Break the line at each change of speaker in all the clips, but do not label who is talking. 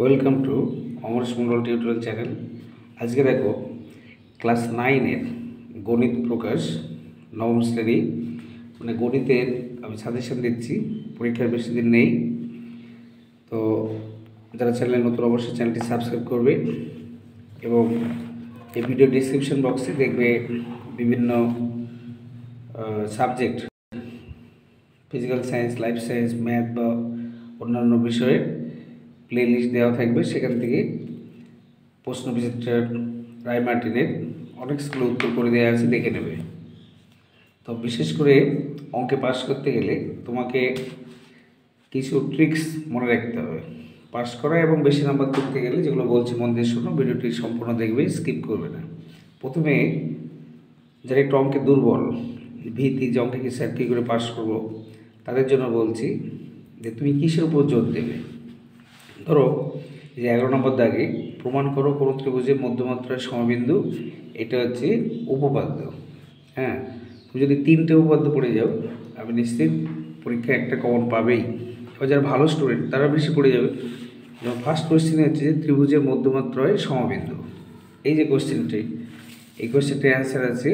Welcome to Amaresh Mandal tutorial channel. আজকে দেখো class 9-এর গণিত প্রকাশ নবম শ্রেণী মানে গণিতের আমি সাজেশন দিচ্ছি। পরীক্ষার বেশি দিন নেই, তো যারা চ্যানেলে নতুন অবশ্যই চ্যানেলটি সাবস্ক্রাইব করবে এবং এই ভিডিও ডিসক্রিপশন বক্সে দেখবে বিভিন্ন subject, physical science, life science, math বা অন্যান্য বিষয়ে প্লে লিস্ট দেওয়া থাকবে। সেখান থেকে প্রশ্নবিচিত্র রায় মার্টিনের অনেকগুলো উত্তর করে দেওয়া আছে, দেখে নেবে। তো বিশেষ করে অঙ্কে পাস করতে গেলে তোমাকে কিছু ট্রিক্স মনে রাখতে হবে পাস করা এবং বেশি নাম্বার তুলতে গেলে। যেগুলো বলছি মন দিয়ে শোনো, ভিডিওটি সম্পূর্ণ দেখবে, স্কিপ করবে না। প্রথমে যারা একটু অঙ্কে দুর্বল, ভীতি যে অঙ্কে কি স্যার কী করে পাস করবো, তাদের জন্য বলছি যে তুমি কিসের উপর জোর দেবে। ধরো যে 11 নম্বর দাগে প্রমাণ করো কোনো ত্রিভুজের মধ্যমাত্রার সমবিন্দু, এটা হচ্ছে উপপাদ্য। হ্যাঁ, তুমি যদি 3টে উপপাদ্য পড়ে যাও, আমি নিশ্চিত পরীক্ষা একটা কমন পাবেই। এবার যারা ভালো স্টুডেন্ট তারা বেশি পড়ে যাবে। যেমন ফার্স্ট কোয়েশ্চেনে হচ্ছে যে ত্রিভুজের মধ্যমাত্রায় সমবিন্দু, এই যে কোয়েশ্চেনটি, এই কোয়েশ্চেনটির অ্যান্সার আছে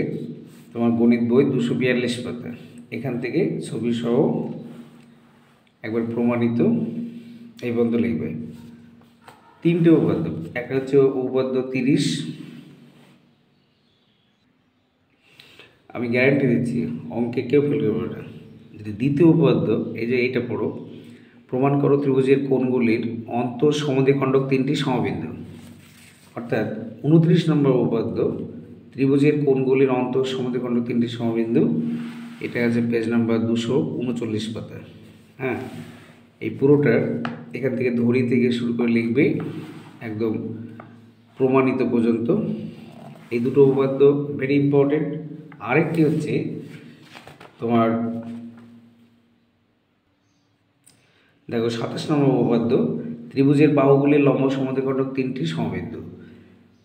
তোমার গণিত বই 242 পাতা। এখান থেকে ছবি সহ একবার প্রমাণিত এই বন্ধ লিখবে। 3টে উপপাদ্য, একটা হচ্ছে উপপাদ্য 30, আমি গ্যারান্টি দিচ্ছি অঙ্কে কেউ ফেল করবে না। যদি দ্বিতীয় উপপাদ্য, এই যে এইটা পড়ো, প্রমাণ করো ত্রিভুজের কোণগুলির অন্তঃ সমদ্বিখণ্ডক 3টি সমবিন্দু। অর্থাৎ 29 নম্বর উপপাদ্য, ত্রিভুজের কোণগুলির অন্তঃ সমদ্বিখণ্ডক 3টি সমবিন্দু, এটা আছে পেজ নাম্বার 239 পাতা। হ্যাঁ, এই পুরোটা এখান থেকে ধরি থেকে শুরু করে লিখবে একদম প্রমাণিত পর্যন্ত। এই দুটো উপপাদ্য ভেরি ইম্পর্টেন্ট। আরেকটি হচ্ছে তোমার দেখো 27 নম্বর উপপাদ্য, ত্রিভুজের বাহুগুলির লম্ব সমদ্বিখণ্ডক 3টি সমবিন্দু।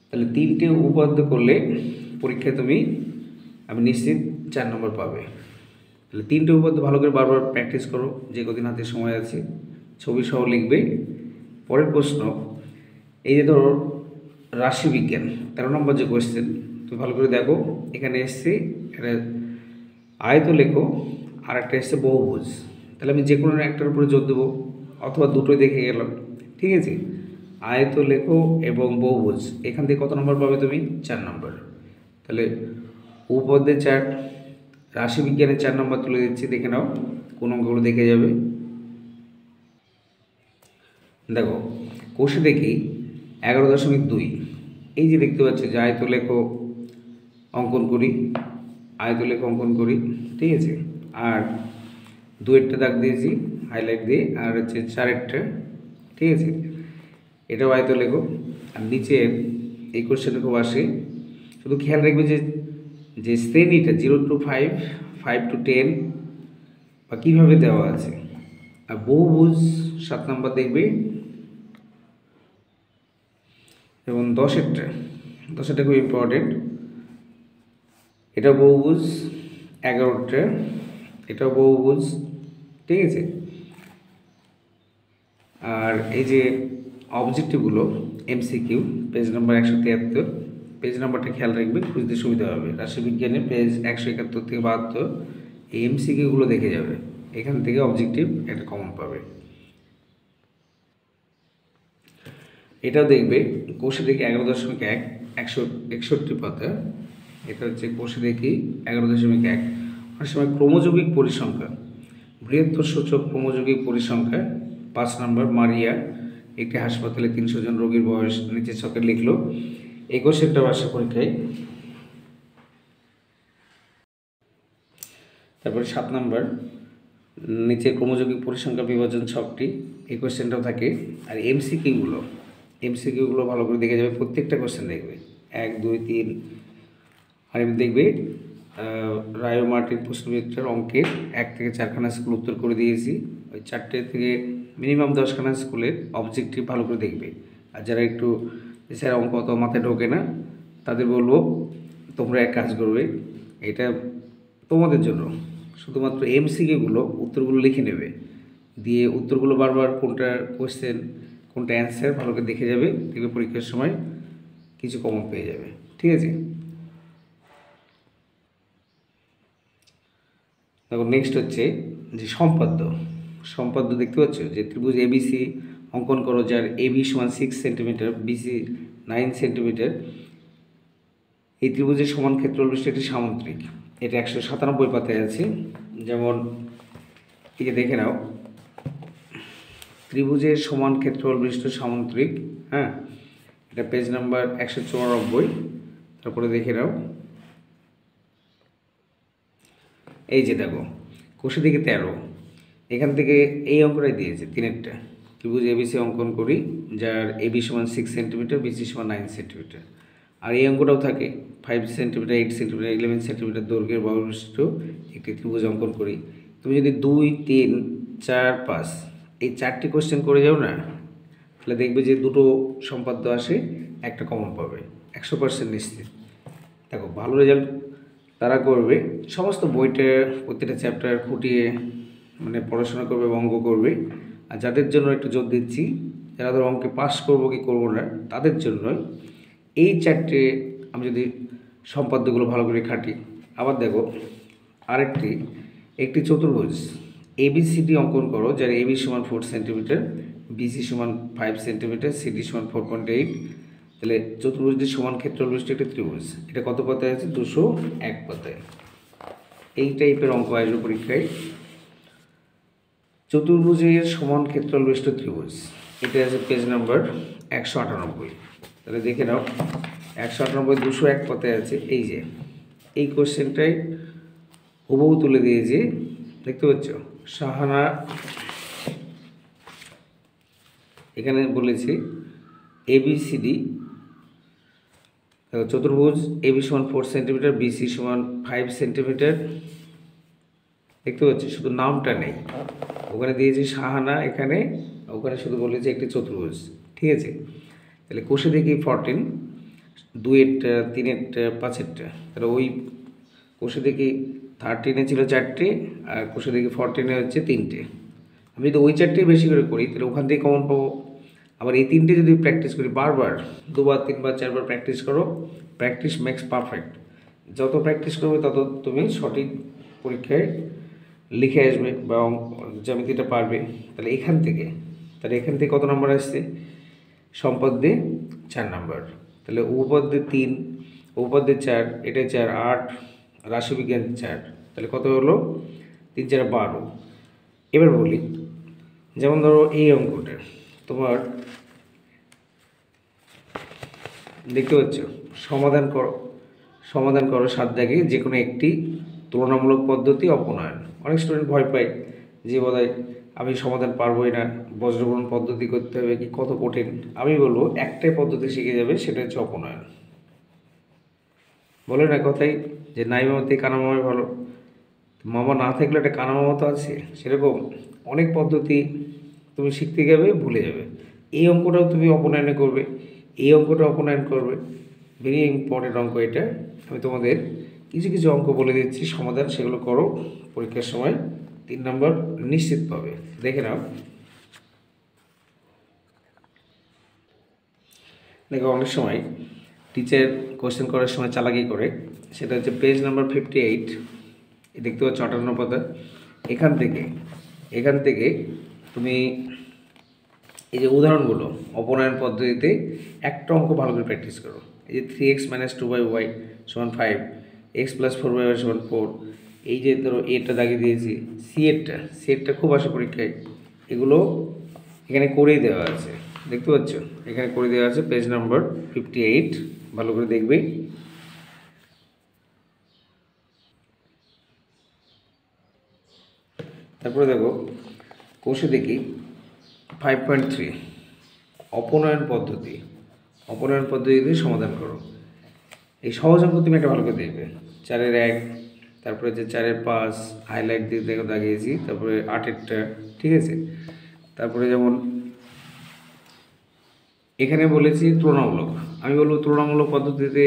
তাহলে 3টে উপপাদ্য করলে পরীক্ষায় তুমি, আমি নিশ্চিত 4 নম্বর পাবে। তাহলে 3টে উপপাদ্য ভালো করে বারবার প্র্যাকটিস করো, যে কদিন হাতে সময় আছে, ছবি সহ লিখবে। পরের প্রশ্ন, এই যে ধরো রাশিবিজ্ঞান 13 নম্বর যে কোয়েশ্চেন, তুমি ভালো করে দেখো। এখানে এসছে একটা আয়ত লেখো আর একটা এসছে বহুভুজ। তাহলে আমি যে কোনো একটার উপরে জোর দেবো, অথবা দুটোই দেখে গেলাম, ঠিক আছে। আয়ত লেখো এবং বহুভুজ, এখান থেকে কত নম্বর পাবে তুমি? 4 নম্বর। তাহলে উপপাদ্যের 4, রাশিবিজ্ঞানের 4 নম্বর তুলে দিচ্ছি, দেখে নাও কোন অঙ্কগুলো দেখে যাবে। দেখো কোষে দেখি 11.2, এই যে দেখতে পাচ্ছ যে আয়ত লেখো অঙ্কন করি, আয়ত লেখো অঙ্কন করি, ঠিক আছে। আর 2-এরটা দাগ দিয়েছি হাইলাইট দিয়ে, আর হচ্ছে 4-এরটা, ঠিক আছে, এটাও আয়ত লেখো। আর নিচে এই কোশ্চেনে খুব আসে, শুধু খেয়াল রাখবে যে শ্রেণীটা 0 to 5, 5 to 10 বা কীভাবে দেওয়া আছে। আর বহুভুজ 7 নম্বর দেখবে, এবং 10-এরটা খুব ইম্পর্টেন্ট, এটা বহুভুজ। 11টা, এটাও বহুভুজ, ঠিক আছে। আর এই যে অবজেক্টিভগুলো এমসিকিউ পেজ নাম্বার 173, পেজ নাম্বারটা খেয়াল রাখবে, খুঁজতে সুবিধা হবে। রাশিবিজ্ঞানে পেজ 171 থেকে 72, এই এমসিকিউগুলো দেখে যাবে, এখান থেকে অবজেক্টিভ একটা কমন পাবে। এটাও দেখবে কোষে দেখি 11.1, 161 পাতা। এটা হচ্ছে কোষে দেখি 11.1। অনেক সময় ক্রমযৌগিক পরিসংখ্যা, বৃহত্তর সূচক ক্রমযৌগিক পরিসংখ্যা 5 নম্বর, মারিয়া একটি হাসপাতালে 300 জন রোগীর বয়স, নিচে ছকে লিখলো। এই কোশ্চেনটাও আসে পরীক্ষায়। তারপরে 7 নম্বর, নিচে ক্রমযৌগিক পরিসংখ্যা বিভাজন ছকটি, এই কোশ্চেনটাও থাকে। আর এমসিকিউগুলো ভালো করে দেখে যাবে, প্রত্যেকটা কোশ্চেন দেখবে 1, 2, 3। আর এমনি দেখবে রায় মার্টিন প্রশ্নবিচিত্রার অঙ্কের 1 থেকে 4খানা স্কুল উত্তর করে দিয়েছি। ওই 4টে থেকে মিনিমাম 10খানা স্কুলের অবজেক্টিভ ভালো করে দেখবে। আর যারা একটু স্যার অঙ্ক অত মাথায় ঢোকে না, তাদের বলবো তোমরা এক কাজ করবে, এটা তোমাদের জন্য, শুধুমাত্র এমসিকিউগুলো উত্তরগুলো লিখে নেবে, দিয়ে উত্তরগুলো বারবার কোনটা কোশ্চেন কোনটা অ্যান্সার ভালো করে দেখে যাবে, দেখবে পরীক্ষার সময় কিছু কমন পেয়ে যাবে। ঠিক আছে, দেখো নেক্সট হচ্ছে যে সম্পাদ্য। সম্পাদ্য দেখতে পাচ্ছ যে ত্রিভুজ এবিসি অঙ্কন করো, যার এবি সমান 6 সেন্টিমিটার, বিসি 9 সেন্টিমিটার। এই ত্রিভুজের সমান ক্ষেত্রফল বিশিষ্ট একটি সামুদ্রিক। এটা 197 পাতায় আছে। যেমন এই যে দেখে নাও, ত্রিভুজের সমান ক্ষেত্রফল বিশিষ্ট সামুদ্রিক, হ্যাঁ, এটা পেজ নাম্বার 194। তারপরে দেখে নাও, এই যে দেখো কোষে দিকে 13, এখান থেকে এই অঙ্কটাই দিয়েছে তিনেরটা। ত্রিভুজ এবিসি অঙ্কন করি, যার এবি সমান 6 সেন্টিমিটার, বিসি সমান 9 সেন্টিমিটার। আর এই অঙ্কটাও থাকে 5 সেন্টিমিটার, 8 সেন্টিমিটার, 11 সেন্টিমিটার দৈর্ঘ্যের বর্গবিশিষ্ট একটি ত্রিভুজ অঙ্কন করি। তুমি যদি 2, 3, 4, 5 এই 4টি কোশ্চেন করে যাও না, তাহলে দেখবে যে দুটো সম্পাদ্য আসে, একটা কমন পাবে, 100% নিশ্চিত। দেখো ভালো রেজাল্ট তারা করবে সমস্ত বইটা প্রতিটা চ্যাপ্টার খুঁটিয়ে মানে পড়াশোনা করবে, অঙ্ক করবে। আর যাদের জন্য একটু জোর দিচ্ছি, যারা ধরো অঙ্কে পাস করবো কি করবো না, তাদের জন্য এই 4টে আমি যদি সম্পাদ্যগুলো ভালো করে খাটি। আবার দেখো একটি চতুর্ভুজ এবিসিডি অঙ্কন করো, যার এবি সমান 4 সেন্টিমিটার, বিসি সমান 5 সেন্টিমিটার, সিডি সমান 4.8। তাহলে চতুর্ভুজটির সমান ক্ষেত্রফল বিশিষ্ট একটি ত্রিভুজ, এটা কত পাতায় আছে? 201 পাতায়। এই টাইপের অঙ্ক আসবে পরীক্ষায়। চতুর্ভুজের সমান ক্ষেত্রফল বিশিষ্ট ত্রিভুজ, এটা আছে পেজ নাম্বার 198। তাহলে দেখে নাও 198 201 পাতায় আছে। এই যে এই কোশ্চেনটাই হুবহু তুলে দিয়েছে, দেখতে পাচ্ছ। সাহানা এখানে বলেছি এবিসিডি চতুর্ভুজ এবি সমান 4 সেন্টিমিটার, বিসি সমান 5 সেন্টিমিটার, দেখতে পাচ্ছি। শুধু নামটা নেই, ওখানে দিয়েছি সাহানা, এখানে ওখানে শুধু বলেছে একটি চতুর্ভুজ। ঠিক আছে, তাহলে কোষে দেখি 14, 2-এরটা, 3-এরটা, 5-এরটা। তাহলে ওই কোষে দেখি 13-এ ছিল 4টে, আর কোষে দেখি 14-এ হচ্ছে 3টে। আমি যদি ওই 4টেই বেশি করে করি, তাহলে ওখান থেকে কমন পাবো। আবার এই 3টে যদি প্র্যাকটিস করি বারবার, 2বার, 3বার, 4বার প্র্যাকটিস করো, প্র্যাকটিস মেক্স পারফেক্ট। যত প্র্যাকটিস করবে তত তুমি সঠিক পরীক্ষায় লিখে আসবে বা জ্যামিতিটা পারবে। তাহলে এখান থেকে কত নম্বর আসছে? সম্পাদ্যে 4 নম্বর। তাহলে উপপাদ্যে 3, উপপাদ্যে 4, এটা 4, 8, রাশিবিজ্ঞান 4, তাহলে কত হলো? 3, 4, 12। এবার বলি, যেমন ধরো এই অঙ্কটা তোমার দেখতে পাচ্ছ, সমাধান করো 7 দাগে যে কোনো একটি তুলনামূলক পদ্ধতি অপনয়ন। অনেক স্টুডেন্ট ভয় পায় যে বোধহয় আমি সমাধান পারবোই না, বজ্রগ্রহণ পদ্ধতি করতে হবে, কি কত কঠিন। আমি বলবো একটাই পদ্ধতি শিখে যাবে, সেটা হচ্ছে অপনয়ন। বলে না কথাই যে নাই মামাতে কানা মামাই ভালো, মামা না থাকলে একটা কানা মামা তো আছে। সেরকম অনেক পদ্ধতি তুমি শিখতে যাবে, ভুলে যাবে। এই অঙ্কটাও তুমি অপনয়নে করবে, এই অঙ্কটা অপনয়ন করবে। ভেরি ইম্পর্টেন্ট অঙ্ক এটা। আমি তোমাদের কিছু অঙ্ক বলে দিচ্ছি সমাধান, সেগুলো করো, পরীক্ষার সময় 3 নম্বর নিশ্চিত পাবে। দেখে নাও, দেখো অনেক সময় টিচার কোশ্চেন করার সময় চালাকি করে, সেটা হচ্ছে পেজ নাম্বার 58, দেখতে পাচ্ছ 58 পাতা। এখান থেকে তুমি এই যে উদাহরণগুলো অপনয়ন পদ্ধতিতে একটা অঙ্ক ভালো করে প্র্যাকটিস করো। এই যে 3x - 2y সমান 5, x + 4y সমান 4। এই যে ধরো এটা দাগিয়ে দিয়েছি, সিএরটা খুব আসে পরীক্ষায়। এগুলো এখানে করেই দেওয়া আছে, দেখতে পাচ্ছ, এখানে করে দেওয়া আছে পেজ নাম্বার 58, ভালো করে দেখবে। তারপরে দেখো কোষে দেখি 5.3 অপনয়ন পদ্ধতিতে সমাধান করো। এই সহজ অঙ্ক তুমি একটা ভালো করে দেখবে। 4-এর 1, তারপরে যে 4-এর 5 হাইলাইট দিয়ে দেখো দাগিয়েছি, তারপরে 8-এরটা, ঠিক আছে। তারপরে যেমন এখানে বলেছি তুলনামূলক, আমি বলবো তুলনামূলক পদ্ধতিতে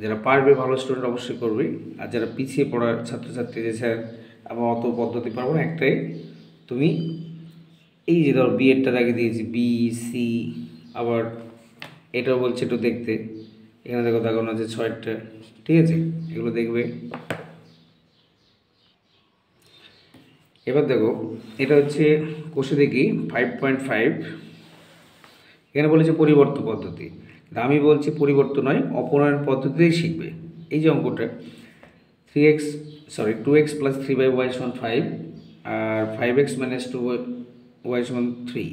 যারা পারবে ভালো স্টুডেন্ট অবশ্যই করবে। আর যারা পিছিয়ে পড়ার ছাত্রছাত্রী, যে স্যার আমার অত পদ্ধতি পারবো না, একটাই, তুমি এই যে ধর বি এরটা দাগে দিয়েছি বি সি, আবার এটাও বলছে একটু দেখতে, এখানে দেখো দাগানো আছে 6টা, ঠিক আছে, এগুলো দেখবে। এবার দেখো এটা হচ্ছে কোষে দেখি 5.5, এখানে বলেছে পরিবর্তন পদ্ধতি, আমি বলছি পরিবর্তন নয় অপনয়ন পদ্ধতিতেই শিখবে। এই যে অঙ্কটা 2x প্লাস 3/y সমান 5 আর 5x মাইনাস 2y সমান 3,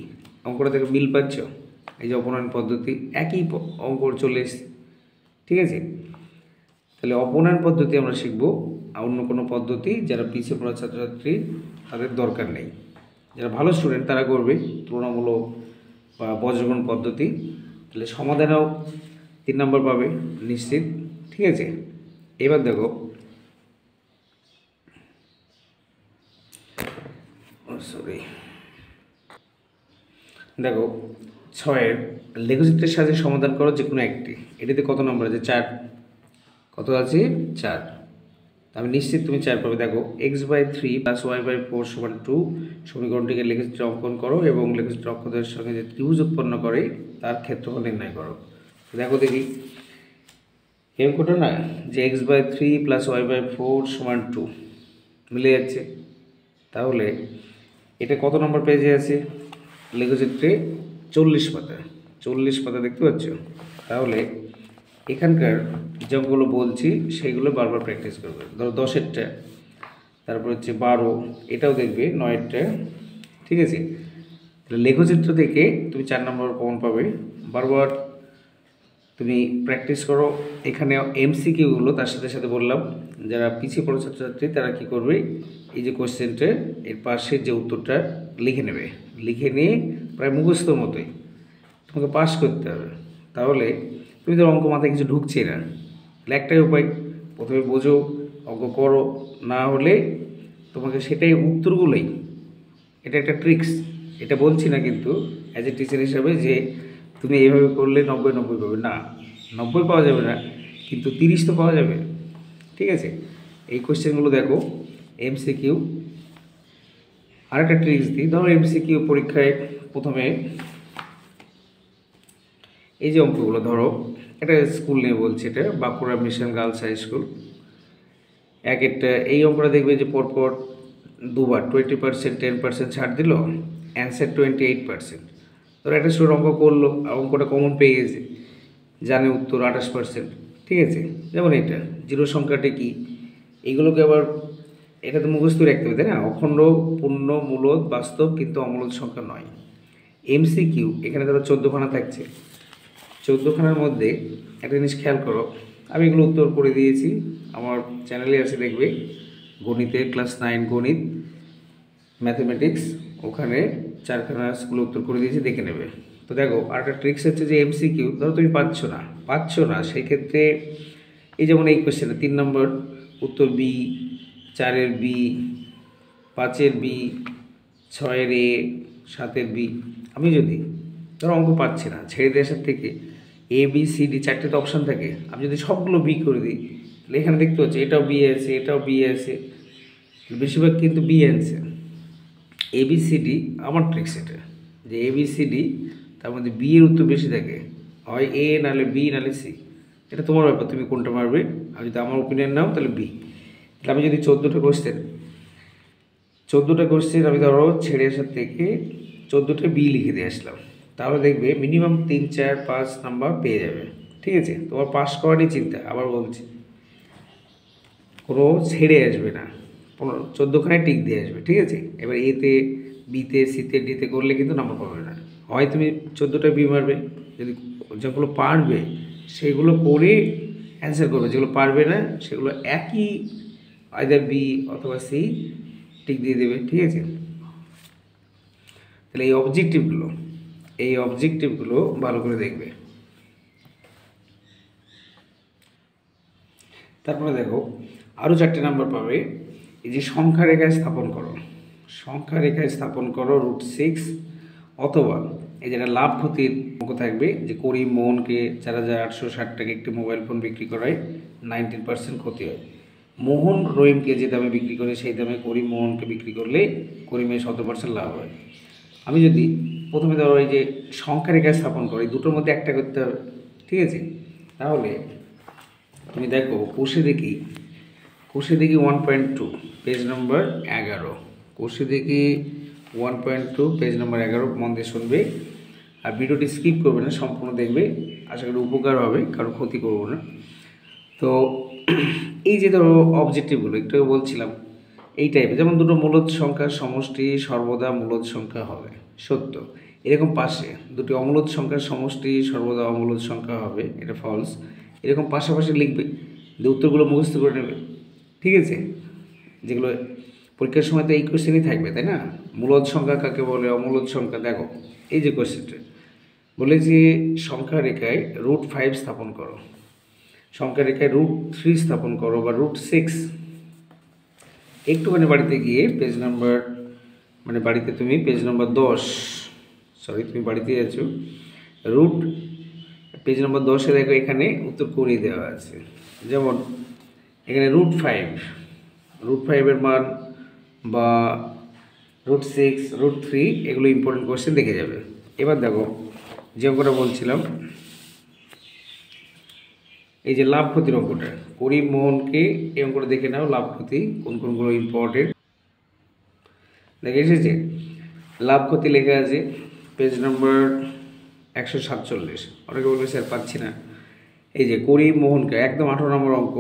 অঙ্কটা থেকে মিল পাচ্ছ? এই যে অপনয়ন পদ্ধতি একই অঙ্ক চলে এসছে, ঠিক আছে। তাহলে অপনয়ন পদ্ধতি আমরা শিখব, আর অন্য কোনো পদ্ধতি যারা পিছিয়ে পড়া ছাত্রছাত্রী তাদের দরকার নেই। যারা ভালো স্টুডেন্ট তারা করবে তুলনামূলক বা বজ্রগণ পদ্ধতি, তাহলে সমাধানেও 3 নম্বর পাবে নিশ্চিত, ঠিক আছে। এবার দেখো দেখো 6-এর লেখচিত্রের সাহায্যে সমাধান করো যে কোনো একটি, এটিতে কত নম্বর আছে? 4, কত আছে? 4, আমি নিশ্চিত তুমি 4 পাবে। দেখো x/3 প্লাস y/4 সমান 2 সমীকরণটিকে লেখচিত্রে অঙ্কন করো এবং লেখচিত্র অক্ষদের সঙ্গে যে ত্রিভুজ উৎপন্ন করে তার ক্ষেত্রফল নির্ণয় করো। দেখো দেখি এই অঙ্কটা না, যে x/3 প্লাস y/4 সমান 2 মিলে যাচ্ছে, তাহলে এটা কত নম্বর পেজে আছে? লেখচিত্রে 40 পাতা, 40 পাতা দেখতে পাচ্ছ। তাহলে এখানকার যে অঙ্কগুলো বলছি সেইগুলো বারবার প্র্যাকটিস করবে। ধরো 10-এরটা, তারপর হচ্ছে 12, এটাও দেখবে 9-এরটা, ঠিক আছে। তাহলে লেখচিত্র থেকে তুমি 4 নম্বর কমন পাবে, বারবার তুমি প্র্যাকটিস করো। এখানে এমসিকিউগুলো তার সাথে সাথে বললাম যারা পিছিয়ে পড়া ছাত্রছাত্রী তারা কী করবে, এই যে কোশ্চেনটা এর পাশে যে উত্তরটা লিখে নেবে, লিখে নিয়ে প্রায় মুখস্থর মতোই তোমাকে পাস করতে হবে। তাহলে তুমি তো অঙ্ক মাথায় কিছু ঢুকছে না, তাহলে একটাই উপায়, প্রথমে বোঝো, অঙ্ক করো, না হলে তোমাকে সেটাই উত্তরগুলোই, এটা একটা ট্রিক্স, এটা বলছি না কিন্তু অ্যাজ এ টিচার হিসাবে যে তুমি এইভাবে করলে 90 পাবে না, 90 পাওয়া যাবে না, কিন্তু 30 তো পাওয়া যাবে, ঠিক আছে। এই কোশ্চেনগুলো দেখো এমসিকিউ। আর একটা ট্রিক্স দিই, ধরো এমসিকিউ পরীক্ষায় প্রথমে এই যে অঙ্কগুলো, ধরো এটা স্কুল নিয়ে বলছি, এটা Bankura mission girls high school, একটা এই অঙ্কটা দেখবে যে পরপর দুবার 20%, 10% ছাড় দিল, অ্যান্সার 28%। ধরো একটা স্টুডেন্ট অঙ্ক করলো আর অঙ্কটা কমন পেয়ে গেছে, জানে উত্তর 28%, ঠিক আছে। যেমন এটা জিরো সংখ্যাটি কি, এইগুলোকে আবার এটা তো মুখস্থ রাখতে হবে, তাই না? অখণ্ড, পূর্ণ, মূলদ, বাস্তব কিন্তু অমূলদ সংখ্যা নয়। এমসিকিউ এখানে ধরো 14খানা থাকছে, 14খানার মধ্যে একটা জিনিস খেয়াল করো, আমি এগুলো উত্তর করে দিয়েছি, আমার চ্যানেলে আছে দেখবে, গণিতে ক্লাস 9 গণিত ম্যাথমেটিক্স, ওখানে 4খানা স্কুলে উত্তর করে দিয়েছি, দেখে নেবে। তো দেখো আর একটা ট্রিক্স হচ্ছে যে এমসিকিউ ধরো তুমি পাচ্ছ না সেই ক্ষেত্রে এই যেমন এই কোশ্চেনে 3 নম্বর উত্তর বি, 4-এর বি, 5-এর বি, 6-এর এ, 7-এর বি, আমি যদি ধরো অঙ্ক পাচ্ছি না, ছেড়ে দিয়ে আসার থেকে এ বি সি ডি 4টে তো অপশান থাকে, আমি যদি সবগুলো বি করে দিই, তাহলে এখানে দেখতে পাচ্ছি এটাও বি আছে, এটাও বি আছে, বেশিরভাগ কিন্তু বি অ্যান্সার। এবিসিডি আমার ট্রিক্স এটা, যে এবিসিডি তার মধ্যে বি এর উত্তর বেশি থাকে, হয় এ নাহলে বি নাহলে সি, এটা তোমার ব্যাপার, তুমি কোনটা মারবে। আর যদি আমার ওপিনিয়ন নাও তাহলে বি। তাহলে আমি যদি 14টা কোশ্চেন আমি ধরো ছেড়ে আসার থেকে 14টে বি লিখে দিয়ে আসলাম, তাহলে দেখবে মিনিমাম 3, 4, 5 নাম্বার পেয়ে যাবে, ঠিক আছে। তোমার পাস করারই চিন্তা, আবার বলছি কোনো ছেড়ে আসবে না, 14খানায় টিক দিয়ে আসবে, ঠিক আছে। এবার এতে, বিতে, সিতে, ডিতে করলে কিন্তু নাম্বার পাবে না, হয় তুমি 14টা বি মারবে, যদি যেগুলো পারবে সেগুলো করে অ্যান্সার করবে, যেগুলো পারবে না সেগুলো একই আইদার বি অথবা সি টিক দিয়ে দেবে, ঠিক আছে। তাহলে এই অবজেক্টিভগুলো ভালো করে দেখবে। তারপরে দেখো আরও 4টে নাম্বার পাবে, এই যে সংখ্যা রেখায় স্থাপন করো √6, অথবা এই যেটা লাভ ক্ষতির অঙ্ক থাকবে, যে করিম মোহনকে 4,860 টাকা একটি মোবাইল ফোন বিক্রি করায় 19% ক্ষতি হয়, মোহন রহিমকে যে দামে বিক্রি করে সেই দামে করিম মোহনকে বিক্রি করলে করিমের 17% লাভ হয়। আমি যদি প্রথমে ধরো এই যে সংখ্যা রেখা স্থাপন করি, দুটোর মধ্যে একটা করতে হবে, ঠিক আছে? তাহলে তুমি দেখো কোষে দেখি 1.2 পেজ নম্বর 11, কোষে দেখি 1.2 পেজ নম্বর 11, মন দিয়ে শুনবে আর ভিডিওটি স্কিপ করবে না, সম্পূর্ণ দেখবে, আশা করি উপকার হবে, কারো ক্ষতি করবো না। তো এই যে ধরো অবজেক্টিভগুলো একটু বলছিলাম এই টাইপের, যেমন দুটো মূলদ সংখ্যার সমষ্টি সর্বদা মূলদ সংখ্যা হবে, সত্য। এরকম পাশে দুটি অমূলদ সংখ্যার সমষ্টি সর্বদা অমূলদ সংখ্যা হবে, এটা ফলস। এরকম পাশাপাশি লিখবে, যে উত্তরগুলো মুখস্থ করে নেবে, ঠিক আছে? যেগুলো পরীক্ষার সময় তো এই কোশ্চেনই থাকবে, তাই না? মূলদ সংখ্যা কাকে বলে, অমূলদ সংখ্যা। দেখো এই যে কোশ্চেনটা বলে যে সংখ্যা রেখায় √5 স্থাপন করো, সংখ্যা রেখায় √3 স্থাপন করো বা √6। একটুখানি বাড়িতে গিয়ে পেজ নাম্বার, মানে বাড়িতে তুমি পেজ নাম্বার 10, সরি তুমি বাড়িতে আছো, পেজ নাম্বার 10-এ দেখো এখানে উত্তর করিয়ে দেওয়া আছে। যেমন এখানে √5 এর মান বা √6, √3 এগুলো ইম্পর্টেন্ট কোয়েশ্চেন দেখে যাবে। এবার দেখো যে অঙ্কটা বলছিলাম, এই যে লাভ ক্ষতির অঙ্কটা, করিম মোহনকে এই অঙ্কটা দেখে নাও, লাভ ক্ষতি কোন কোনগুলো ইম্পর্টেন্ট দেখে এসেছে। লাভ ক্ষতি লেখা আছে পেজ নম্বর 147। অনেকে বলবে স্যার পাচ্ছি না। এই যে করিম মোহনকে একদম 18 নম্বর অঙ্ক,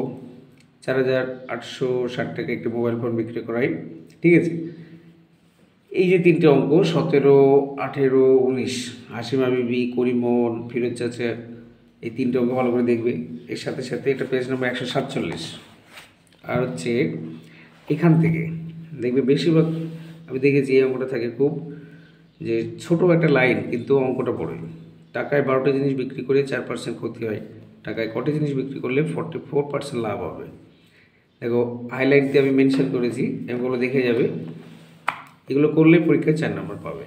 4,860 টাকা একটি মোবাইল ফোন বিক্রি করাই, ঠিক আছে? এই যে তিনটে অঙ্ক 17, 18, 19, হাসিমা বিবি, করিম মোহন, ফিরোজ চাচা, এই তিনটে অঙ্ক ভালো করে দেখবে। এর সাথে সাথে এটা পেজ নম্বর 147। আর হচ্ছে এখান থেকে দেখবে বেশিরভাগ আমি দেখেছি এই অঙ্কটা থাকে খুব, যে ছোট একটা লাইন কিন্তু অঙ্কটা পড়ে, টাকায় 12টা জিনিস বিক্রি করে 4% ক্ষতি হয়, টাকায় কটি জিনিস বিক্রি করলে 44% লাভ হবে। দেখো হাইলাইট দিয়ে আমি মেনশন করেছি, এগুলো দেখে যাবে। এগুলো করলে পরীক্ষায় 4 নম্বর পাবে।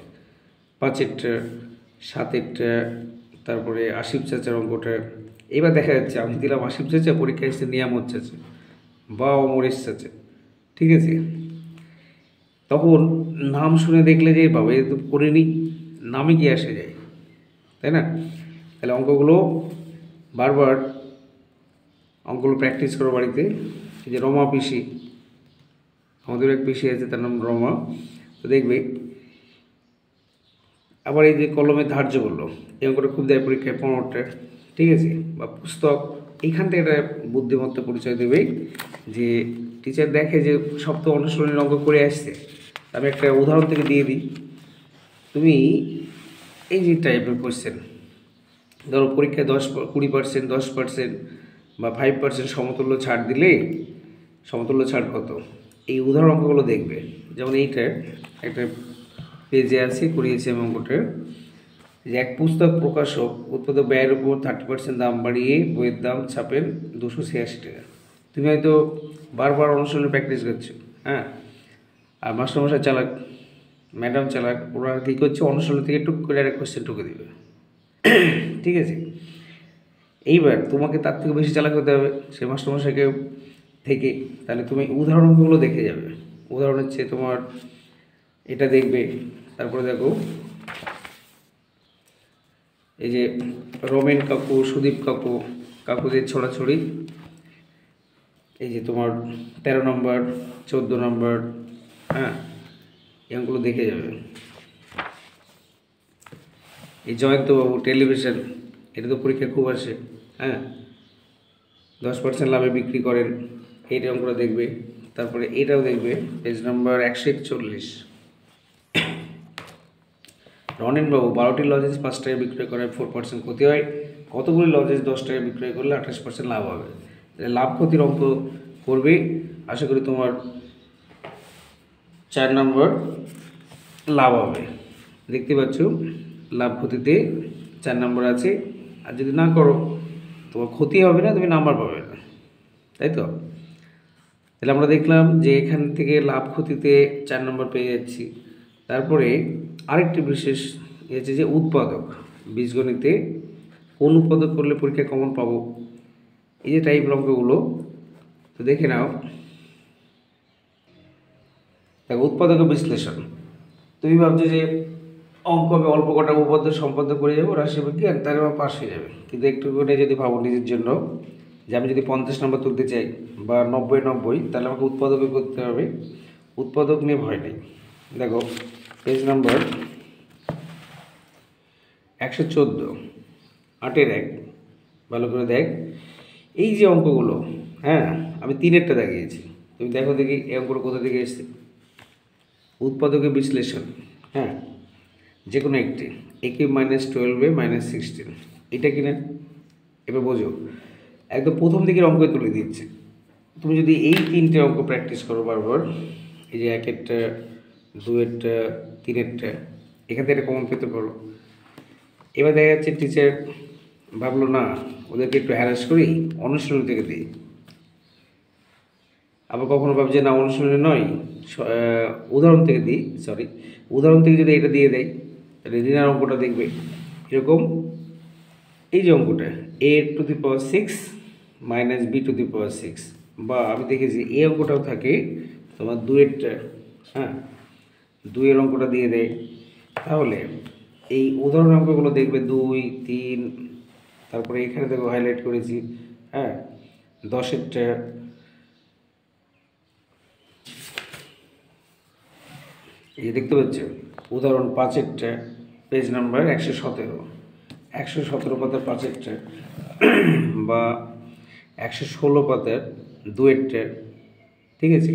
5-এরটা, 7-এরটা, তারপরে আসিফ চাচার অঙ্কটা। এবার দেখা যাচ্ছে আমি দিলাম আসিফ চাচা, পরীক্ষায় এসেছে নিয়ামত চাচা বা অমরেশ চাচা, ঠিক আছে? তখন নাম শুনে দেখলে যে বাবা এ তো করিনি, নামে কি আসে যায়, তাই না? তাহলে অঙ্কগুলো বারবার অঙ্কগুলো প্র্যাকটিস করো বাড়িতে। এই যে রমা পিসি, আমাদের এক পিসি আছে তার নাম রমা, তো দেখবে। আবার এই যে কলমে ধার্য করলো, এই অঙ্কটা খুব দেয় পরীক্ষায় 15টা, ঠিক আছে? বা পুস্তক, এইখান থেকে একটা বুদ্ধিমত্তা পরিচয় দেবে যে টিচার দেখে যে সব তো অনুশীলনের অঙ্ক করে আসছে। আমি একটা উদাহরণ থেকে দিয়ে দিই। তুমি এই যে টাইপের কোয়েশ্চেন, ধরো পরীক্ষায় 20%, 10% বা 5% সমতুল্য ছাড় দিলে সমতুল্য ছাড় কত, এই উদাহরণ অঙ্কগুলো দেখবে। যেমন এইটা একটা পেজে আছে, করিয়েছি আমি অঙ্কটা, যে এক পুস্তক প্রকাশক উৎপাদক ব্যয়ের উপর 30% দাম বাড়িয়ে বইয়ের দাম ছাপেন 286 টাকা। তুমি হয়তো বারবার অনুশীলনে প্র্যাকটিস করছো, হ্যাঁ? আর মাস্টারমশাই চালাক, ম্যাডাম চালাক, ওরা কী করছে, অনুশীলন থেকে টুক করে একটা কোয়েশ্চেন টুকে দেবে, ঠিক আছে? এইবার তোমাকে তার থেকে বেশি চালাক হতে হবে সে মাস্টারমশাইকে থেকে, তাহলে তুমি উদাহরণগুলো দেখে যাবে। উদাহরণ হচ্ছে তোমার এটা দেখবে, তারপরে দেখো এই যে রমেন কাকু, সুদীপ কাকু, কাকুদের ছড়াছড়ি, এই যে তোমার 13 নম্বর, 14 নম্বর, হ্যাঁ, এগুলো দেখে যাবে। এই জয়ন্তবাবু টেলিভিশন, এটা তো পরীক্ষা খুব আসে, হ্যাঁ, 10% লাভে বিক্রি করেন, এই অঙ্কটা দেখবে। তারপরে এটাও দেখবে পেজ নম্বর 141। রনেনবাবু 12টি লজেন্স 5 টাকায় বিক্রয় করায় 4% ক্ষতি হয়, কতগুলি লজেন্স 10 টাকায় বিক্রয় করলে 28% লাভ হবে। লাভ ক্ষতির অঙ্ক করবে, আশা করি তোমার 4 নম্বর লাভ হবে। দেখতে পাচ্ছ লাভ ক্ষতিতে 4 নম্বর আছে, আর যদি না করো তোমার ক্ষতি হবে না, তুমি নাম্বার পাবে না, তাই তো? তাহলে আমরা দেখলাম যে এখান থেকে লাভ ক্ষতিতে 4 নম্বর পেয়ে যাচ্ছি। তারপরে আরেকটি বিশেষ হচ্ছে যে উৎপাদক, বীজগণিতে কোন উৎপাদক করলে পরীক্ষায় কমন পাবো, এই যে টাইপের অঙ্কগুলো, তো দেখে নাও। দেখো উৎপাদক বিশ্লেষণ, তুমি ভাবছো যে অঙ্ক আমি অল্প কটা উপপাদ্য সম্পাদ্য করে যাবো রাশি বিজ্ঞান, তাহলে আমার পাস হয়ে যাবে। কিন্তু একটু করে যদি ভাবো নিজের জন্য যে আমি যদি 50 নম্বর তুলতে চাই বা 90 তাহলে আমাকে উৎপাদকে করতে হবে। উৎপাদক নিয়ে ভয় নেই। দেখো পেজ নাম্বার 114, 8-1, ভালো করে দেখ। এই যে অঙ্কগুলো, হ্যাঁ আমি 3-এরটা দেখিয়েছি, তুমি দেখো দেখি এই অঙ্কটা কোথা থেকে এসছে। উৎপাদকের বিশ্লেষণ, হ্যাঁ যে কোনো একটি একে -12 -16, এটা কিনা এবার বোঝো। একদম প্রথম দিকের অঙ্ক তুলে দিচ্ছে। তুমি যদি এই 3টে অঙ্ক প্র্যাকটিস করো বারবার, এই যে 1-এরটা, 2-এরটা, 3-এরটা, এখান থেকে কমন পেতে পারো। এবার দেখা যাচ্ছে টিচার ভাবলো না ওদেরকে একটু হ্যারাস করি, অনুশীলনী থেকে দিই। আবার কখনো ভাবছে না অনুশীলনী নয়, উদাহরণ থেকে দিই, উদাহরণ থেকে যদি এটা দিয়ে দেয় তাহলে ঋণার অঙ্কটা দেখবে এরকম। এই যে অঙ্কটা a⁶ - b⁶, বা আমি দেখেছি এই অঙ্কটাও থাকে তোমার 2-এরটা, হ্যাঁ 2-এর অঙ্কটা দিয়ে দেয়। তাহলে এই উদাহরণ অঙ্কগুলো দেখবে 2, 3, তারপরে এখানে দেখো হাইলাইট করেছি, হ্যাঁ 10-এরটা, এই যে দেখতে পাচ্ছ উদাহরণ 5-এরটা, পেজ নাম্বার 117 পাতার 5-এরটা, বা 116 পাতার 2-এরটা, ঠিক আছে।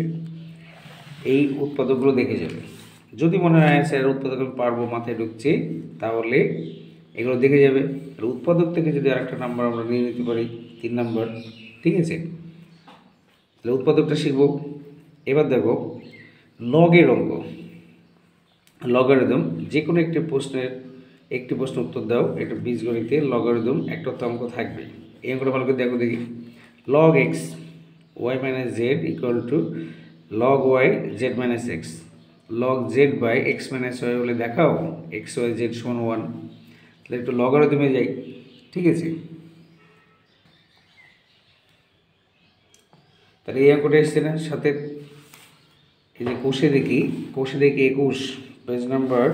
এই উৎপাদকগুলো দেখে যাবে। যদি মনে হয় স্যার উৎপাদক আমি পারবো, মাথায় ঢুকছে, তাহলে এগুলো দেখে যাবে। উৎপাদক থেকে যদি আরেকটা নাম্বার আমরা নিয়ে নিতে পারি 3 নাম্বার, ঠিক আছে। তাহলে উৎপাদকটা শিখব। এবার দেখো লগের অঙ্ক, লগারিদম, যে কোনো একটি প্রশ্ন উত্তর দাও, এটা বীজগণিতে লগারিদম একটা অঙ্ক থাকবে। এই অঙ্কটা ভালো করে দেখো দেখি। log x y - z = log y z - x, log z by x - y হলে দেখাও x y z = 1। তাহলে একটু লগারিদমে যাই, ঠিক আছে। তাহলে এই অঙ্কটা এসছে না সাথে। এই যে কোষে দেখি 21, পেজ নাম্বার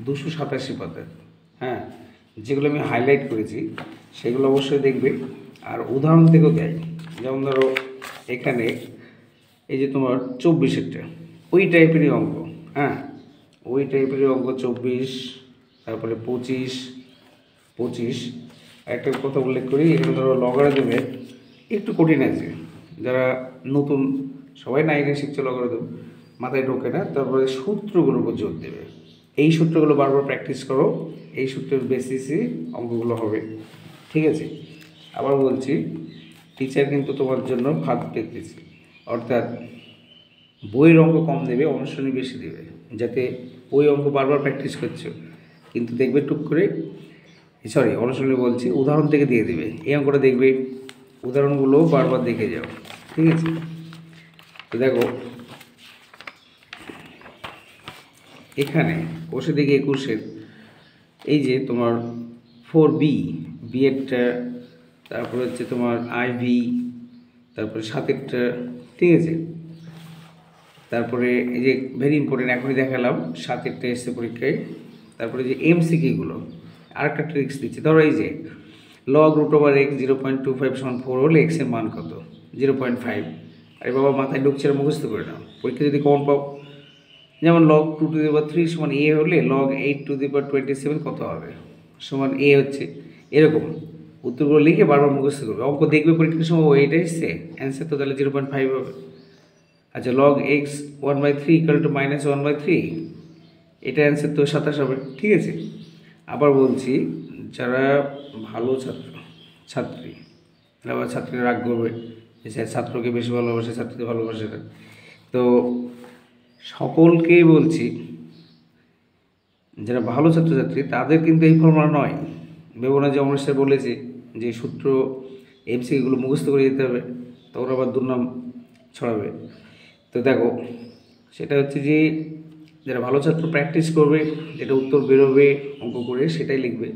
287 পাতা, হ্যাঁ যেগুলো আমি হাইলাইট করেছি সেগুলো অবশ্যই দেখবে। আর উদাহরণ থেকেও দেয়, যেমন ধরো এখানে এই যে তোমার 24-এরটা ওই টাইপেরই অঙ্ক, হ্যাঁ ওই টাইপেরই অঙ্ক 24, তারপরে 25। একটা কথা উল্লেখ করি, এখানে ধরো লগারিদমে একটু কঠিন আছে, যারা নতুন সবাই 9-এ শিখছে লগারিদম, মাথায় ঢোকে না। তারপরে সূত্রগুলোর উপর জোর দেবে। এই সূত্রগুলো বারবার প্র্যাকটিস করো, এই সূত্রের বেসিসে অঙ্কগুলো হবে, ঠিক আছে। আবার বলছি টিচার কিন্তু তোমার জন্য ফাঁদ পেতেছে, অর্থাৎ বইয়ের অঙ্ক কম দেবে, অনুশীলনী বেশি দেবে, যাতে ওই অঙ্ক বারবার প্র্যাকটিস করছো কিন্তু দেখবে টুক করে, অনুশীলনী বলছি উদাহরণ থেকে দিয়ে দেবে। এই অঙ্কটা দেখবে, উদাহরণগুলো বারবার দেখে যাও, ঠিক আছে। তো দেখো এখানে কোষে দিকে 21-এর এই যে তোমার 4b, বিএডটা, তারপরে হচ্ছে তোমার IV, তারপরে 7-এরটা, ঠিক আছে। তারপরে এই যে ভেরি ইম্পর্টেন্ট, এখনই দেখালাম 7-এরটা এসছে পরীক্ষায়। তারপরে যে MCQ-গুলো আরেকটা ট্রিক্স দিচ্ছে। ধরো এই যে log √x 0.25 = 4 হলে x এর মান কত? 0.5। আরে বাবা মাথায় ঢুকছে, মুখস্থ করে নাও, পরীক্ষা যদি কমন পাও। যেমন log 2⁵ সমান a হলে log 8⁻27 কত হবে? সমান a হচ্ছে। এরকম উত্তরগুলো লিখে বারবার মুখস্থ করবে। অঙ্ক দেখবে পরীক্ষার সময় ও এটা এসছে অ্যান্সার, তো তাহলে 0.5 হবে। আচ্ছা log x 1/3 = -1/3, এটা অ্যান্সার তো 27 হবে, ঠিক আছে। আবার বলছি যারা ভালো ছাত্রী, আবার ছাত্রীরা রাগ করবে যে স্যার ছাত্রকে বেশি ভালোবাসে, ছাত্রীকে ভালোবাসে না। তো সকলকেই বলছি যারা ভালো ছাত্রছাত্রী তাদের কিন্তু এই ফর্মুলা নয়। ভেবো না যে অমর স্যার বলেছে যে সূত্র MCQ-গুলো মুখস্থ করে যেতে হবে, তখন আবার দুর্নাম ছড়াবে। তো দেখো সেটা হচ্ছে যে যারা ভালো ছাত্র প্র্যাকটিস করবে, যেটা উত্তর বেরোবে অঙ্ক করে সেটাই লিখবে।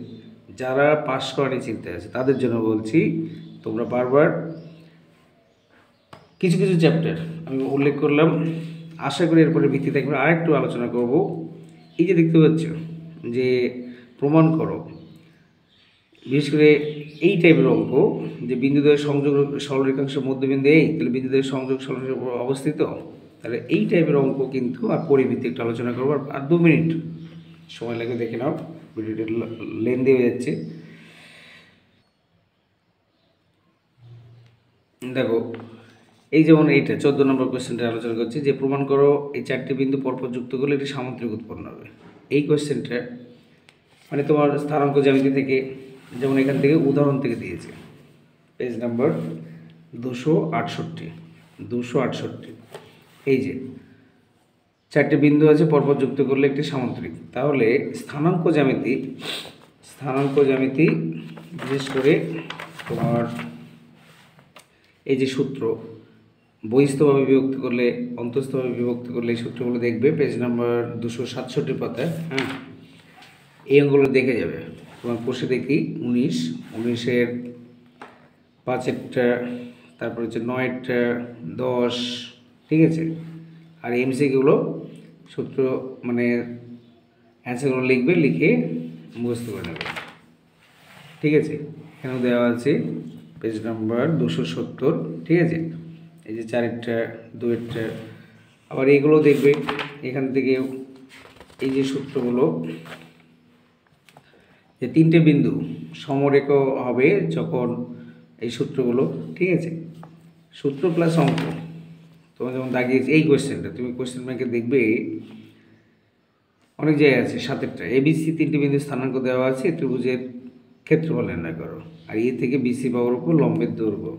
যারা পাস করার চিন্তায় আছে তাদের জন্য বলছি তোমরা বারবার কিছু কিছু চ্যাপ্টার আমি উল্লেখ করলাম, আশা করি এরপরে ভিত্তি থাকবে। আরেকটু আলোচনা করব। এই যে দেখতে পাচ্ছ যে প্রমাণ করো, বিশেষ করে এই টাইপের অঙ্ক যে বিন্দুদ্বয়ের সংযোগ সরলরেখাংশের মধ্যবিন্দু এই, তাহলে বিন্দুদ্বয়ের সংযোগ সরলরেখার উপর অবস্থিত, তাহলে এই টাইপের অঙ্ক কিন্তু আর পরিবৃত্তি একটু আলোচনা করবো। আর 2 মিনিট সময় লাগে, দেখে নাও, ভিডিওটা লেন্দি হয়ে যাচ্ছে। দেখো এই যেমন এইটা 14 নম্বর কোয়েশ্চেনটা আলোচনা করছি যে প্রমাণ করো এই 4টি বিন্দু পরপর যুক্ত করলে একটি সামান্তরিক উৎপন্ন হবে। এই কোয়েশ্চেনটা মানে তোমার স্থানাঙ্ক জ্যামিতি থেকে, যেমন এখান থেকে উদাহরণ থেকে দিয়েছে, পেজ নাম্বার 268। এই যে 4টি বিন্দু আছে পরপর যুক্ত করলে একটি সামান্তরিক, তাহলে স্থানাঙ্ক জ্যামিতি বিশেষ করে তোমার এই যে সূত্র, বহিস্থভাবে বিভক্ত করলে অন্তঃস্থভাবে বিভক্ত করলে এই সূত্রগুলো দেখবে পেজ নাম্বার 267 পাতায়। হ্যাঁ, এই অঙ্কগুলো দেখে যাবে। তোমার কোষে দেখি 19-এর 5-এরটা, তারপর হচ্ছে 9-এরটা, 10, ঠিক আছে। আর এমসিকিউগুলো সূত্র মানে অ্যান্সারগুলো লিখবে, লিখে মুখস্থ করে নেবে, ঠিক আছে। এখানেও দেওয়া আছে পেজ নাম্বার 270, ঠিক আছে। এই যে 4-এরটা, 2-এরটা, আবার এইগুলো দেখবে এখান থেকে, এই যে সূত্রগুলো, যে 3টে বিন্দু সমরেখ হবে যখন এই সূত্রগুলো, ঠিক আছে। সূত্র প্লাস অঙ্ক তোমার যেমন দাগিয়েছে এই কোয়েশ্চেনটা, তুমি কোয়েশ্চেন ব্যাংকে দেখবে অনেক জায়গায় আছে 7-এরটা, এবিসি 3টি বিন্দু স্থানাঙ্ক দেওয়া আছে, ত্রিভুজের ক্ষেত্রফল নির্ণয় করো, আর এ থেকে বিসি পাওয়ার উপর লম্বের দৈর্ঘ্য,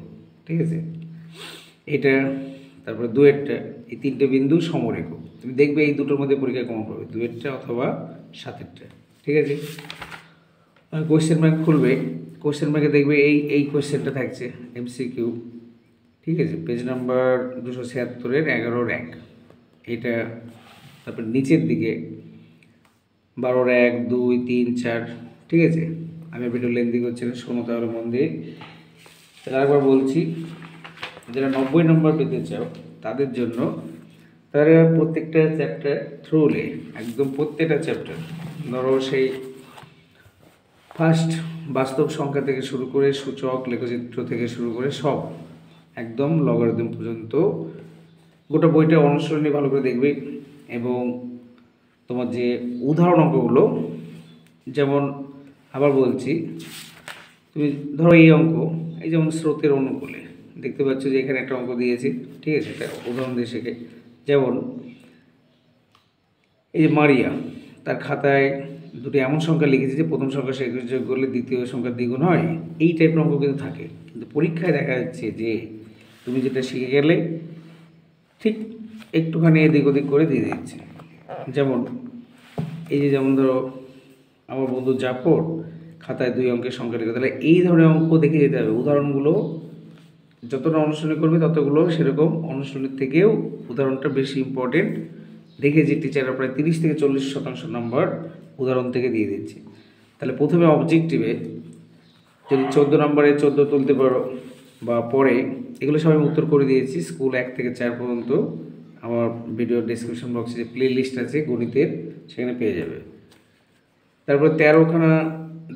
ঠিক আছে। এটা তারপরে 2-এরটা, এই 3টে বিন্দু সমরেখ, তুমি দেখবে এই দুটোর মধ্যে পরীক্ষা কমন পাবে, 2-এরটা অথবা 7-এরটা, ঠিক আছে। কোয়েশ্চেন ব্যাংক খুলবে, কোয়েশ্চেন ব্যাংকে দেখবে এই কোয়েশ্চেনটা থাকছে এমসিকিউ, ঠিক আছে, পেজ নাম্বার 276-এর 11-এর 1, এটা। তারপর নিচের দিকে 12-এর 1, 2, 3, 4, ঠিক আছে। আমি ভিডিও লেন্দি করছি না, শোনো তাহলে মন দিয়ে। আরেকবার বলছি, যারা 90 নম্বর পেতে চাও তাদের জন্য, তারা প্রত্যেকটা চ্যাপ্টার থ্রুলে, একদম প্রত্যেকটা চ্যাপ্টার, ধরো সেই ফার্স্ট বাস্তব সংখ্যা থেকে শুরু করে সূচক লেখচিত্র থেকে শুরু করে সব একদম লগারিদম পর্যন্ত গোটা বইটা অনুসরণী ভালো করে দেখবে। এবং তোমার যে উদাহরণ অঙ্কগুলো, যেমন আবার বলছি, তুমি ধরো এই অঙ্ক, এই যেমন স্রোতের অনুকূলে দেখতে পাচ্ছ যে এখানে একটা অঙ্ক দিয়েছে, ঠিক আছে, এটা উদাহরণ দিয়ে শেখে। যেমন এই যে মারিয়া তার খাতায় দুটো এমন সংখ্যা লিখেছে যে প্রথম সংখ্যা সে যোগ করলে দ্বিতীয় সংখ্যার দ্বিগুণ হয়, এই টাইপের অঙ্ক কিন্তু থাকে। কিন্তু পরীক্ষায় দেখা যাচ্ছে যে তুমি যেটা শিখে গেলে ঠিক একটুখানি এদিক ওদিক করে দিয়ে দিচ্ছে। যেমন এই যে, যেমন ধরো আমার বন্ধু জাফর খাতায় 2 অঙ্কের সংখ্যা লিখে, তাহলে এই ধরনের অঙ্ক দেখে যেতে হবে। উদাহরণগুলো যতটা অনুশীলন করবে ততগুলো সেরকম অনুশীলনের থেকেও উদাহরণটা বেশি ইম্পর্টেন্ট। দেখে যে টিচাররা প্রায় 30 থেকে 40% নম্বর উদাহরণ থেকে দিয়ে দিচ্ছে। তাহলে প্রথমে অবজেক্টিভে যদি 14 নম্বরে 14 তুলতে পারো বা পরে, এগুলো সবাই উত্তর করে দিয়েছি স্কুল 1 থেকে 4 পর্যন্ত। আমার ভিডিও ডিসক্রিপশন বক্সে যে প্লে লিস্ট আছে গণিতের, সেখানে পেয়ে যাবে। তারপর 13খানা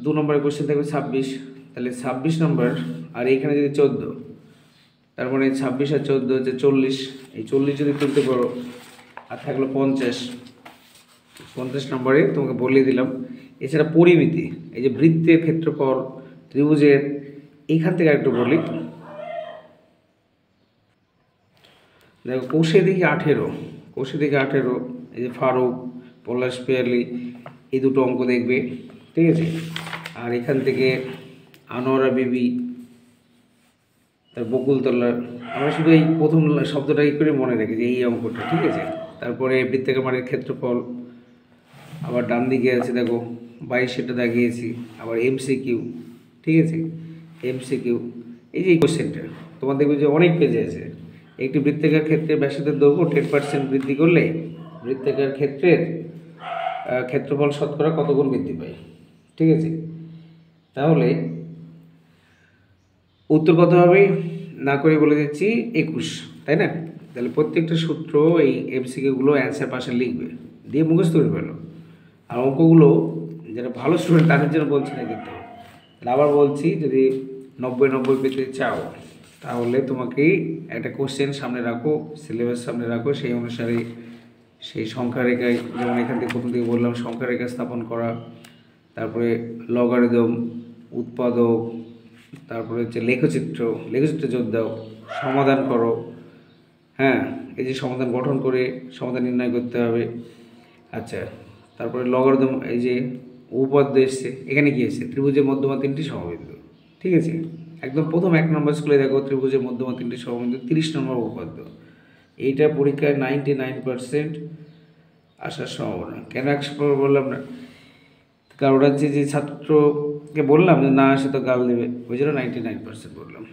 2 নম্বরের কোয়েশ্চেন থাকবে 26, তাহলে 26 নম্বর, আর এইখানে যদি 14, তার মানে 26 আর 14 হচ্ছে 40, এই 40 যদি তুলতে পারো, আর থাকলো 50 নম্বরে তোমাকে বলে দিলাম। এছাড়া পরিমিতি, এই যে বৃত্তের ক্ষেত্রফল, ত্রিভুজের, এইখান থেকে একটু বলি। দেখো কোষে দেখি 18, এই যে ফারুক, পলাশ পিয়ালি, এই দুটো অঙ্ক দেখবে, ঠিক আছে। আর এখান থেকে আনোয়ারা বিবি, তার বকুলতলা, আমরা শুধু এই প্রথম শব্দটা কি করে মনে রাখি যে এই অঙ্কটা, ঠিক আছে। তারপরে বৃত্তাকার মানের ক্ষেত্রফল, আবার ডান দিকে আছে দেখো 22 দাগিয়েছি, আবার এমসিকিউ, ঠিক আছে, এমসিকিউ। এই যে এই কোশ্চেনটা তোমার দেখবে যে অনেক পেজে আছে। একটি বৃত্তাকার ক্ষেত্রে ব্যাসার্ধের দৈর্ঘ্য 10% বৃদ্ধি করলে বৃত্তাকার ক্ষেত্রের ক্ষেত্রফল শতকরা কত গুণ বৃদ্ধি পায়, ঠিক আছে। তাহলে উত্তর কত হবে না করে বলে দিচ্ছি 21, তাই না। তাহলে প্রত্যেকটা সূত্র এই এমসিকিউগুলো অ্যান্সার পাশে লিখবে, দিয়ে মুখস্থ করে ফেলো। আর অঙ্কগুলো যারা ভালো স্টুডেন্ট তাদের জন্য বলছি না কিন্তু। তাহলে আবার বলছি, যদি 90 পেতে চাও তাহলে তোমাকে একটা কোশ্চেন সামনে রাখো, সিলেবাস সামনে রাখো, সেই অনুসারে সেই সংখ্যা রেখায়, যেমন এখান থেকে প্রথম থেকে বললাম সংখ্যা রেখা স্থাপন করা, তারপরে লগারিদম, উৎপাদক, তারপরে হচ্ছে লেখচিত্র জোর দাও, সমাধান করো। হ্যাঁ, এই যে সমাধান গঠন করে সমাধান নির্ণয় করতে হবে। আচ্ছা, তারপরে লগারিদম, এই যে উপপাদ্য এসছে, এখানে কি এসছে, ত্রিভুজের মধ্যমা 3টি সমবিন্দু। ঠিক আছে, একদম প্রথম 1 নম্বর স্কুলে দেখো ত্রিভুজের মধ্যমা 3টি সমবিন্দু, 30 নম্বর উপপাদ্য। এইটা পরীক্ষায় 99% আসার সম্ভাবনা। কেন 100 বললাম না, কারণ হচ্ছে যে ছাত্রকে বললাম যে না আসে তো গাল দেবে, ওই জন্য 99% বললাম।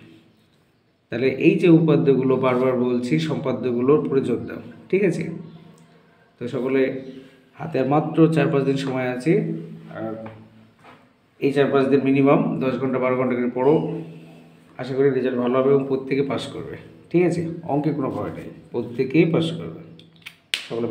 তাহলে এই যে উপাদ্যগুলো বারবার বলছি, সম্পাদ্যগুলোর উপরে জোর দাও। ঠিক আছে, তো সকলে হাতে আর মাত্র 4-5 দিন সময় আছে, আর এই 4-5 দিন মিনিমাম 10 ঘন্টা 12 ঘন্টা করে পড়ো। আশা করি রেজাল্ট ভালো হবে এবং প্রত্যেকে পাস করবে। ঠিক আছে, অঙ্কে কোনো ভয় নেই, প্রত্যেকেই পাস করবে। সকলে